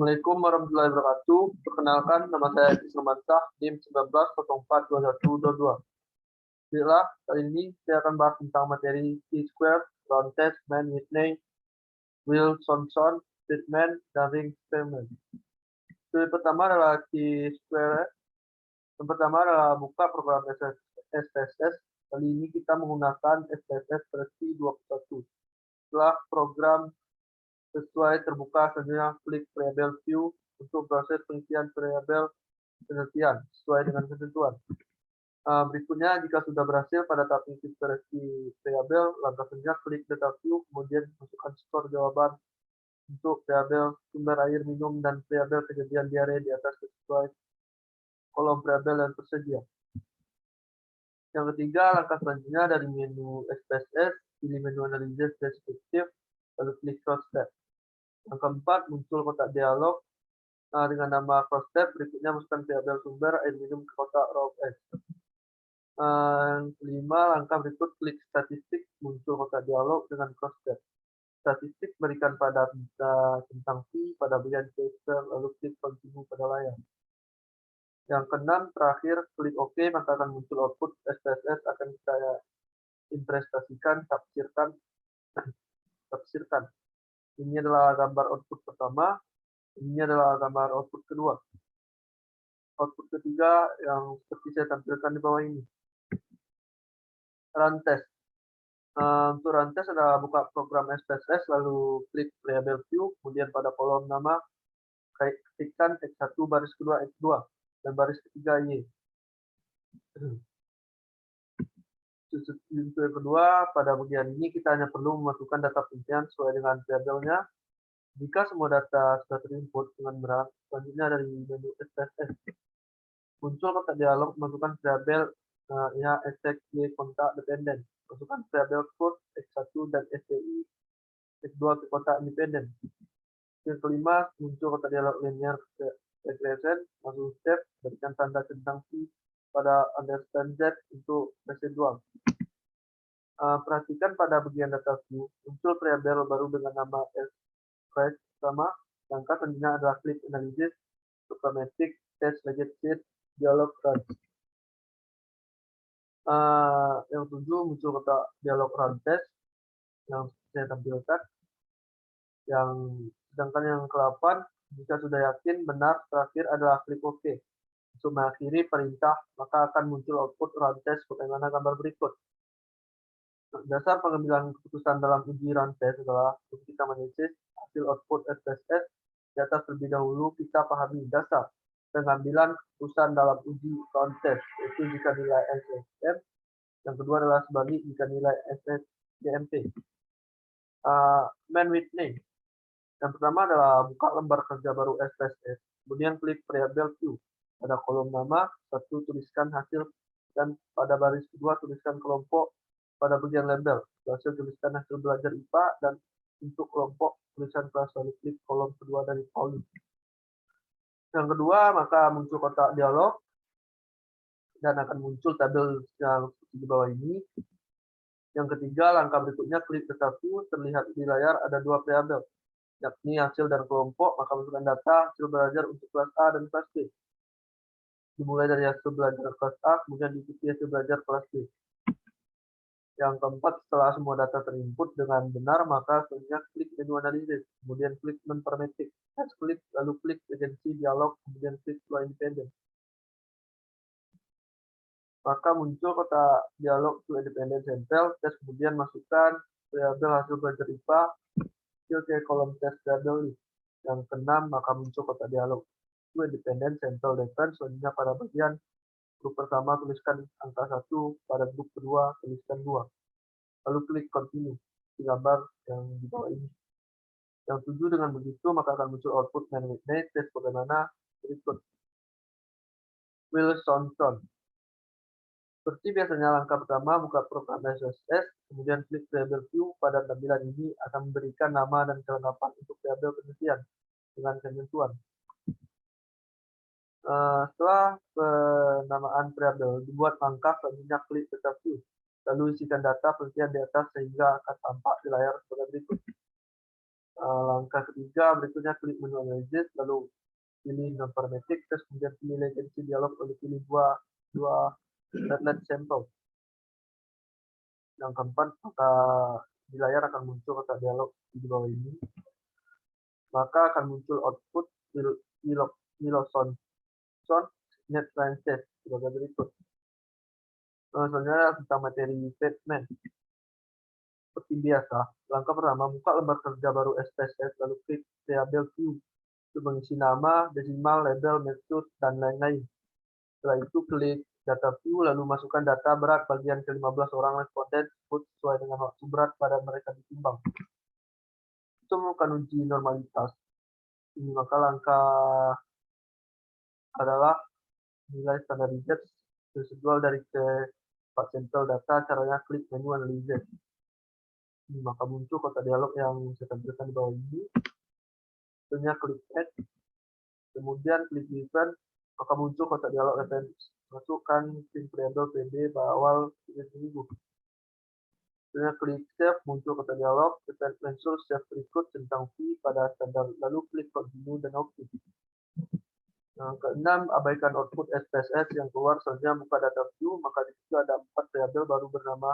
Assalamualaikum warahmatullahi wabarakatuh. Perkenalkan, nama saya Ismansah, NIM 19042122. Baiklah, kali ini saya akan bahas tentang materi T-square, round test, Man-Whitney, Wilson-Son, Friedman, dan ring experiment. Yang pertama adalah T-square. Yang pertama adalah buka program SPSS. Kali ini kita menggunakan SPSS versi 21. Setelah program sesuai terbuka, selanjutnya klik variable view untuk proses pengisian variabel penelitian sesuai dengan ketentuan. Berikutnya, jika sudah berhasil pada tahap pengisi versi variabel, langkah selanjutnya klik data view, kemudian masukkan skor jawaban untuk variabel sumber air minum dan variabel kejadian diare di atas sesuai kolom variabel yang tersedia. Yang ketiga, langkah selanjutnya dari menu SPSS, pilih menu analisis deskriptif, lalu klik cross tab. Yang keempat, muncul kotak dialog dengan nama cross tab. Berikutnya masukkan variabel sumber air minum ke kotak raw S. Yang kelima, langkah berikut klik statistik, muncul kotak dialog dengan cross tab. Statistik berikan pada tentang P pada bagian teaser, lalu klik continue pada layar. Yang keenam, terakhir klik OK, maka akan muncul output SPSS akan saya investasikan, tafsirkan. Ini adalah gambar output pertama, ini adalah gambar output kedua. Output ketiga yang seperti saya tampilkan di bawah ini. Run test. Untuk run test adalah buka program SPSS, lalu klik variable view, kemudian pada kolom nama, ketikkan X1 baris kedua X2 dan baris ketiga Y. Untuk yang kedua, pada bagian ini kita hanya perlu memasukkan data penelitian sesuai dengan variabelnya. Jika semua data sudah terinput dengan benar, selanjutnya dari menu SPSS muncul kotak dialog masukkan variabel X, Y, kontak dependen. Masukkan variabel code X1 dan STI X2 ke kotak independen. Yang kelima, muncul kotak dialog linear regression, masuk step, berikan tanda centang P pada understand Z untuk residual. Perhatikan pada bagian data view, muncul variabel baru dengan nama S sama, langkah selanjutnya adalah klik analisis, programmatic, test, legit sheet, dialog run. Yang ketujuh, muncul kotak dialog run test yang saya tampilkan. Sedangkan yang ke-8, jika sudah yakin benar, terakhir adalah klik OK. Untuk mengakhiri perintah, maka akan muncul output run test sebagaimana gambar berikut. Dasar pengambilan keputusan dalam uji run test adalah kita menganalisis hasil output SPSS. Di atas terlebih dahulu kita pahami dasar pengambilan keputusan dalam uji run test, yaitu jika nilai SSM. Yang kedua adalah sebalik jika nilai SSGMP. Man-Whitney. Yang pertama adalah buka lembar kerja baru SPSS, kemudian klik variable view. Pada kolom nama, satu tuliskan hasil, dan pada baris kedua tuliskan kelompok. Pada bagian label, hasil tuliskan hasil belajar IPA, dan untuk kelompok tulisan kelas, lalu klik kolom kedua dari Paulus. Yang kedua, maka muncul kotak dialog, dan akan muncul tabel yang di bawah ini. Yang ketiga, langkah berikutnya klik data view, terlihat di layar ada dua variabel, yakni hasil dan kelompok, maka masukkan data hasil belajar untuk kelas A dan kelas B. Dimulai dari hasil belajar kelas A, kemudian diikuti hasil belajar kelas B. Yang keempat, setelah semua data terinput dengan benar, maka selanjutnya klik menu analisis, kemudian klik non-parametric, klik, lalu klik agensi dialog, kemudian klik flow independen. Maka muncul kotak dialog flow independen sampel, tes, kemudian masukkan variabel hasil belajar IPA, ke kolom tes variabel. Yang keenam, maka muncul kotak dialog flow independen sampel reference, selanjutnya pada bagian grup pertama tuliskan angka 1, pada grup kedua tuliskan 2. Lalu klik continue di gambar yang di bawah ini. Yang 7, dengan begitu maka akan muncul output Man-Whitney test bagaimana berikut. Wilson-Son. Seperti biasanya, langkah pertama buka program SPSS, kemudian klik variable view. Pada tampilan ini akan memberikan nama dan kelengkapan untuk variabel penelitian dengan ketentuan. Setelah penamaan variabel dibuat, langkah selanjutnya klik data view, lalu isikan data penelitian di atas sehingga akan tampak di layar sebagai berikut. Langkah ketiga berikutnya klik menu analysis, lalu pilih non-parametric, terus kemudian pilih latency dialog, lalu pilih dua redline sampel. Yang keempat, maka di layar akan muncul kotak dialog di bawah ini. Maka akan muncul output Wilson net line test sebagai berikut. Selanjutnya tentang materi statement. Seperti biasa, langkah pertama, buka lembar kerja baru SPSS, lalu klik variable view untuk mengisi nama, desimal, label, metode, dan lain-lain. Setelah itu klik data view, lalu masukkan data berat bagian ke-15 orang responden tersebut sesuai dengan waktu berat pada mereka ditimbang. Itu merupakan uji normalitas. Ini maka langkah adalah nilai standardized residual dari ke sampel data, caranya klik menu analysis. Maka muncul kotak dialog yang saya tampilkan di bawah ini. Selanjutnya klik add, kemudian klik event, maka muncul kotak dialog event. Masukkan string variable pd awal 3000. Selanjutnya klik save, muncul kotak dialog event mensur save berikut tentang fee pada standar, lalu klik continue dan oke. Keenam, abaikan output SPSS yang keluar. Selanjutnya buka data view, maka di situ ada 4 variabel baru bernama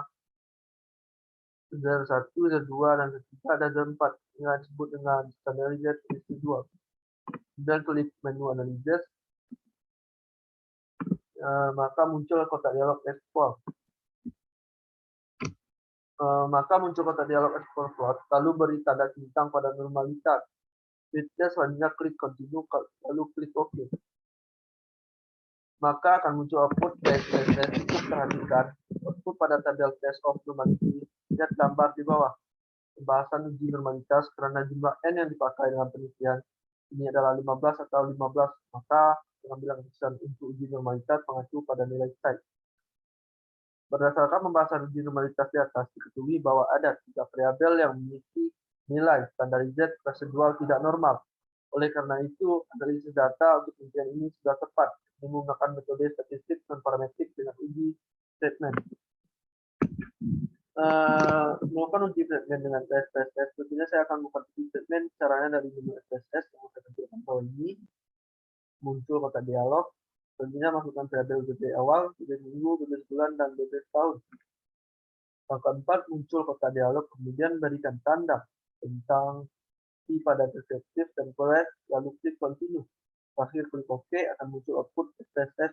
Z1, Z2, dan Z3, dan Z4 yang disebut dengan standardized residual. Dan klik menu analysis, maka muncul kotak dialog export. Plot, lalu beri tanda bintang pada normalitas. Selanjutnya klik continue, lalu klik OK. Maka akan muncul output TSS. Perhatikan output pada tabel test of normality. Lihat gambar di bawah. Pembahasan uji normalitas karena jumlah N yang dipakai dalam penelitian ini adalah 15 atau 15, maka pengambilan keputusan untuk uji normalitas mengacu pada nilai psi. Berdasarkan pembahasan uji normalitas di atas, diketahui bahwa ada 3 variabel yang memiliki nilai standardized residual tidak normal. Oleh karena itu, analisis data untuk penelitian ini sudah tepat menggunakan metode statistik non-parametrik dengan uji statement. Melakukan uji statement dengan SPSS, tentunya saya akan buka uji statement caranya dari menu SPSS yang saya tampilkan bawah ini. Muncul kotak dialog, tentunya masukkan variabel BB awal, BB minggu, BB bulan, dan BB tahun. Langkah 4, muncul kotak dialog, kemudian berikan tanda tentang fee pada deskriptif dan correct, lalu klik continue. Terakhir klik OK, akan muncul output SPSS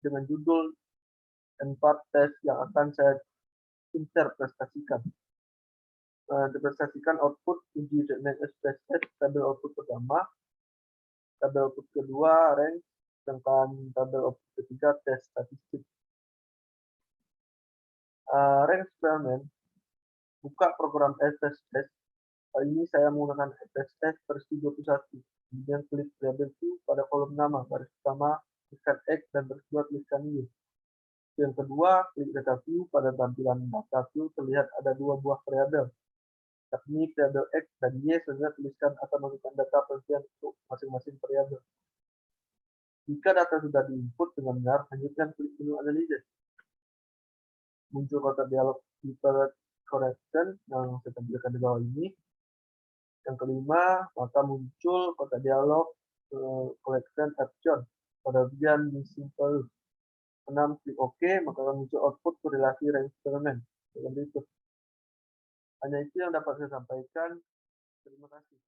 dengan judul N4 test yang akan saya interpretasikan. Interpretasikan output uji statement SPSS, tabel output pertama, tabel output kedua, range, sedangkan tabel output ketiga, tes statistik. Range experiment, buka program SPSS. Kali ini saya menggunakan SPSS versi 21. Kemudian klik variable view pada kolom nama, baris pertama tuliskan X dan baris kedua tuliskan Y. Yang kedua, klik data view. Pada tampilan data view terlihat ada 2 buah variabel, yakni variabel X dan Y. Selanjutnya tuliskan atau masukkan data penelitian untuk masing-masing variabel. Jika data sudah diinput dengan benar, lanjutkan klik menu analysis. Muncul kotak dialog deferred correction yang saya tampilkan di bawah ini. Yang kelima, maka muncul kotak dialog collection action pada bagian missing value. 6, klik OK, maka akan muncul output korelasi range experiment. Hanya itu yang dapat saya sampaikan. Terima kasih.